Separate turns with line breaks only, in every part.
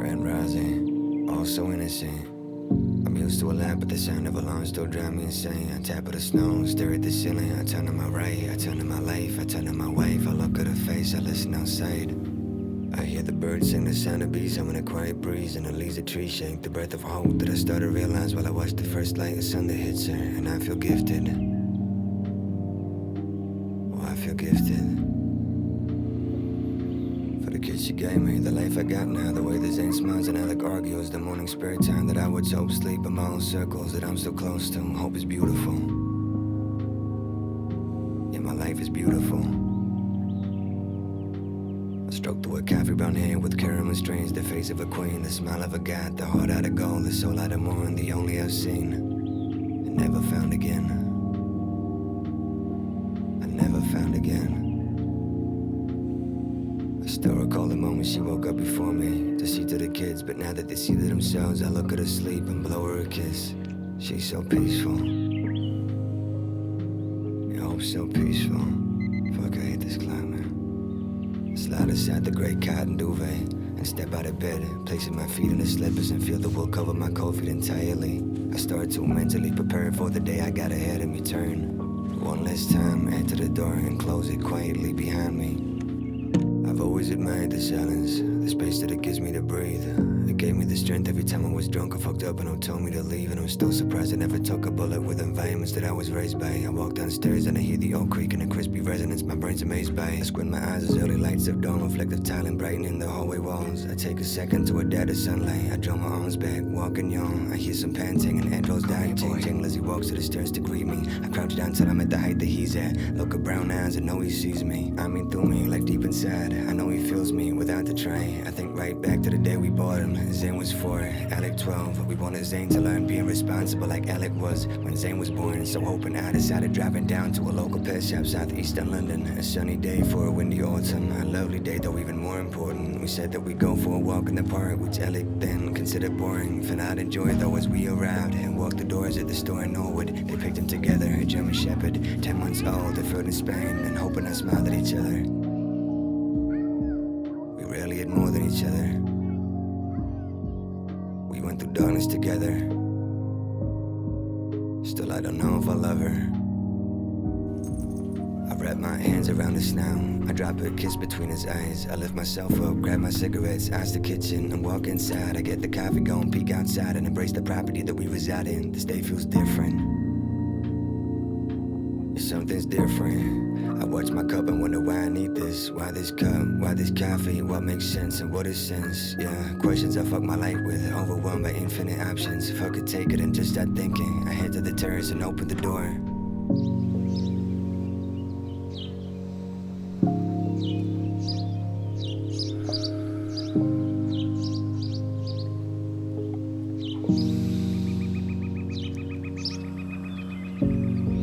Grand rising, all so innocent. I'm used to a lot, but the sound of alarms still drive me insane. On top of the snow, stare at the ceiling. I turn to my right, I turn to my life, I turn to my wife. I look at her face, I listen outside. I hear the birds sing, the sound of bees. I'm in a quiet breeze, and the leaves of trees shake. The breath of hope that I start to realize while I watch the first light of sun that hits her. And I feel gifted. Oh, I feel gifted. The kids she gave me, the life I got now, the way the Zane smiles and Alec argues, the morning spare time that I would hope sleep in my own circles that I'm so close to. Hope is beautiful. Yeah, my life is beautiful. I stroke through her coffee brown hair with caramel strings, the face of a queen, the smile of a god, the heart out of gold, the soul out of morn, the only I've seen and never found again. I never found again. I still recall the moment she woke up before me to see to the kids, but now that they see to themselves, I look at her sleep and blow her a kiss. She's so peaceful. Yeah, hope so peaceful. Fuck, I hate this climate. Slide aside the gray cotton duvet and step out of bed, placing my feet in the slippers and feel the wool cover my cold feet entirely. I start to mentally prepare for the day I got ahead of me. Turn one last time, enter the door and close it quietly behind me. I've always admired the silence, the space that it gives me to breathe. It gave me the strength every time I was drunk or fucked up and it told me to leave. And I'm still surprised I never took a bullet with environments that I was raised by. I walk downstairs and I hear the old creak and the crispy resonance my brain's amazed by. I squint my eyes as early lights of dawn reflect the tile and brightening the hallway walls. I take a second to adapt to sunlight. I draw my arms back, walk and yawn. I hear some panting and Andrew's dying changing as he walks to the stairs to greet me. I crouch down till I'm at the height that he's at. Look at brown eyes, I know he sees me. I mean through me, like deep inside. I know he feels me without the try. I think right back to the day we bought him. Zane was 4, Alec 12. We wanted Zane to learn being responsible like Alec was when Zane was born. So open, I decided driving down to a local pet shop southeastern London. A sunny day for a windy autumn. A lovely day, though even more important. We said that we'd go for a walk in the park, which Alec then considered boring. Found out enjoy though as we arrived and walked the doors at the store in Norwood. They picked him together, a German Shepherd, 10 months old, deferred in Spain, and hoping I smiled at each other. We rarely had more than each other. We went through darkness together. Still I don't know if I love her. I wrap my hands around his snout. I drop a kiss between his eyes. I lift myself up, grab my cigarettes, ask the kitchen and walk inside. I get the coffee going, peek outside and embrace the property that we reside in. This day feels different. Something's different. I watch my cup and wonder why I need this. Why this cup? Why this coffee? What makes sense and what is sense? Yeah, questions I fuck my life with. Overwhelmed by infinite options. If I could take it and just start thinking. I head to the terrace and open the door.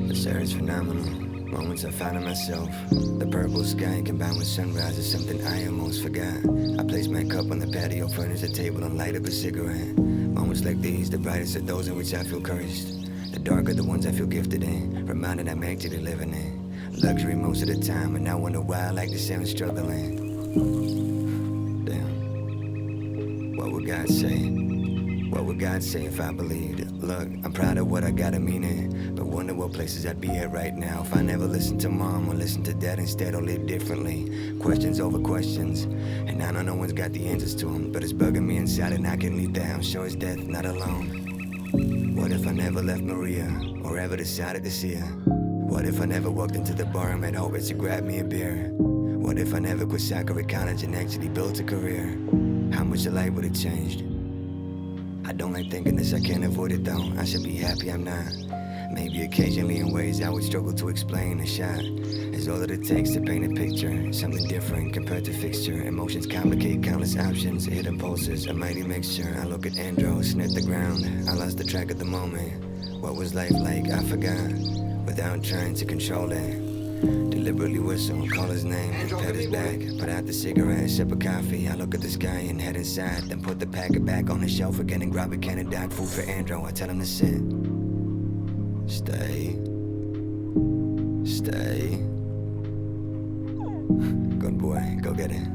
This air is phenomenal. Moments I find in myself. The purple sky combined with sunrise is something I almost forgot. I place my cup on the patio, furnish a table and light up a cigarette. Moments like these, the brightest are those in which I feel cursed. The dark are the ones I feel gifted in, reminded I'm actually living in. Luxury most of the time, and I wonder why I like to say I'm struggling. Damn. What would God say? What would God say if I believed? Look, I'm proud of what I gotta mean it, but wonder what places I'd be at right now if I never listened to mom or listened to dad instead or lived differently. Questions over questions, and I know no one's got the answers to them, but it's bugging me inside and I can leave the house, sure as death, not alone. What if I never left Maria, or ever decided to see her? What if I never walked into the bar and met hope to grab me a beer? What if I never quit soccer at college and actually built a career? How much of life would have changed? I don't like thinking this, I can't avoid it though. I should be happy I'm not. Maybe occasionally in ways I would struggle to explain. A shot is all that it takes to paint a picture. Something different compared to fixture. Emotions complicate countless options. Hidden pulses, a mighty mixture. I look at Andro, sniff the ground. I lost the track of the moment. What was life like? I forgot. Without trying to control it. Deliberately whistle, call his name, pet his back. Put out the cigarette, sip of coffee. I look at the sky and head inside. Then put the packet back on the shelf again and grab a can of dog food for Andro. I tell him to sit. Stay. Stay. Good boy, go get it.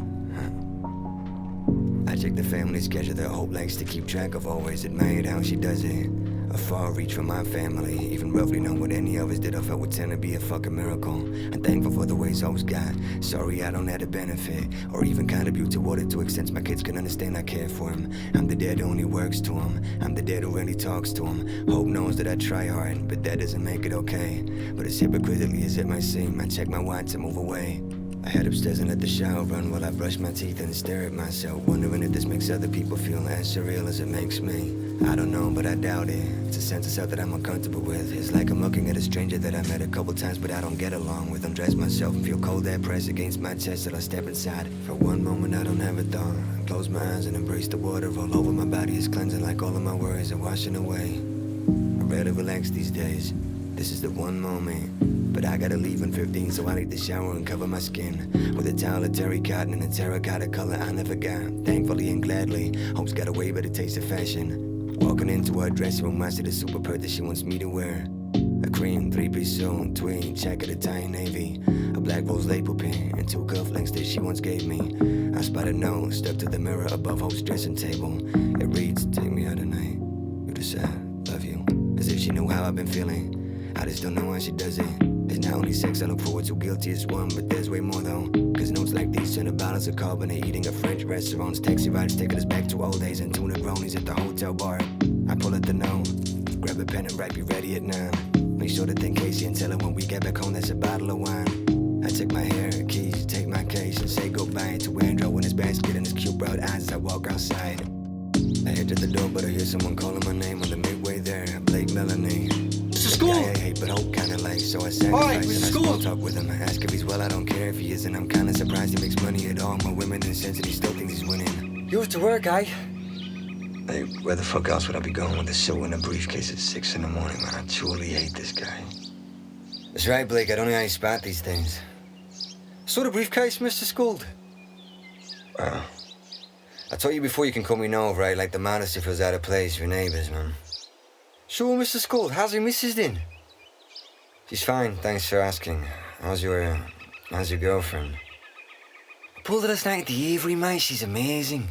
I I check the family schedule that Hope likes to keep track of. Always admired how she does it. A far reach from my family. Even roughly know what any of us did, I felt would tend to be a fucking miracle. I'm thankful for the ways Hope's got. Sorry I don't have to benefit or even contribute toward it to extents my kids can understand I care for him. I'm the dad who only works to him. I'm the dad who really talks to him. Hope knows that I try hard, but that doesn't make it okay. But as hypocritically as it might seem, I check my watch and move away. I head upstairs and let the shower run while I brush my teeth and stare at myself, wondering if this makes other people feel as surreal as it makes me. I don't know, but I doubt it. It's a sense of self that I'm uncomfortable with. It's like I'm looking at a stranger that I met a couple times but I don't get along with. Undress myself and feel cold air press against my chest till I step inside. For one moment I don't have a thought. I close my eyes and embrace the water all over my body. It's cleansing like all of my worries are washing away. I rarely relax these days. This is the one moment. But I gotta leave in 15, so I take the shower and cover my skin with a towel of terry cotton and a terracotta color I never got. Thankfully and gladly, Hope's got a way better taste of fashion. Walking into her dressing room, I see the super purse that she wants me to wear. A cream 3-piece suit, tweed, check of Thai navy, a black rose label pin, and 2 cufflinks that she once gave me. I spot a note stuck to the mirror above Hope's dressing table. It reads, "Take me out tonight. You decide, love you." As if she knew how I've been feeling. I just don't know how she does it. It's not only sex I look forward to, guilty as one, but there's way more though. Cause notes like these turn to bottles of carbonate, eating at French restaurants, taxi rides taking us back to old days, and tuna bronies at the hotel bar. I pull at the note, grab a pen and write, be ready at 9. Make sure to thank Casey and tell her when we get back home that's a bottle of wine. I take my hair, keys, take my case, and say goodbye to Andrew in his basket and his cute brown eyes as I walk outside. I head to the door, but I hear someone calling my name on the midway there. Blake Melanie.
Mr. School!
I hate, but Hope kinda like, so I sacrifice and I small talk with him. I ask if he's well, I don't care if he isn't. I'm kinda surprised he makes money at all. More women than sense and he still thinks he's winning.
You have to work, eh?
Hey, where the fuck else would I be going with a show in a briefcase at 6 in the morning, man? I truly hate this guy. That's right, Blake, I don't know how you spot these things.
So the briefcase, Mr. Scold?
Well, I told you before you can call me Nove, right? Like the modesty feels out of place for neighbors, man.
Sure, Mr. Scold, how's your missus then?
She's fine, thanks for asking. How's your girlfriend?
I pulled her last night at the Avery, mate. She's amazing.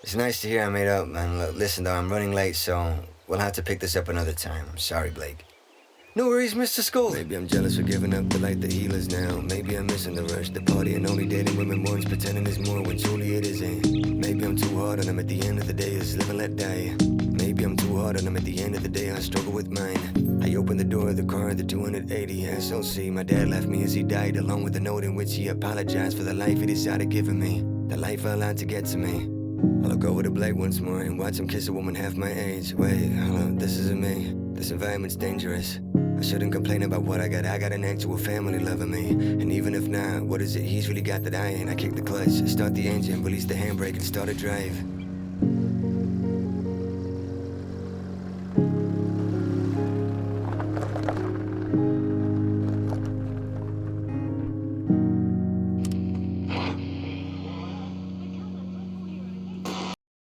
It's nice to hear I made up, man. Look, listen, though, I'm running late, so we'll have to pick this up another time. I'm sorry, Blake.
No worries, Mr. Scold.
Maybe I'm jealous for giving up the light the healers now. Maybe I'm missing the rush, the party and only dating women once, pretending there's more when truly it isn't. Maybe I'm too hard on them at the end of the day, it's live and let die. Maybe I'm too hard on them at the end of the day, I struggle with mine. I opened the door of the car at the 280 SOC. My dad left me as he died, along with a note in which he apologized for the life he decided giving me. The life I allowed to get to me. I look over to Blake once more and watch him kiss a woman half my age. Wait, hold up, this isn't me. This environment's dangerous. I shouldn't complain about what I got an actual family loving me. And even if not, what is it he's really got that I ain't? I kick the clutch, start the engine, release the handbrake and start a drive.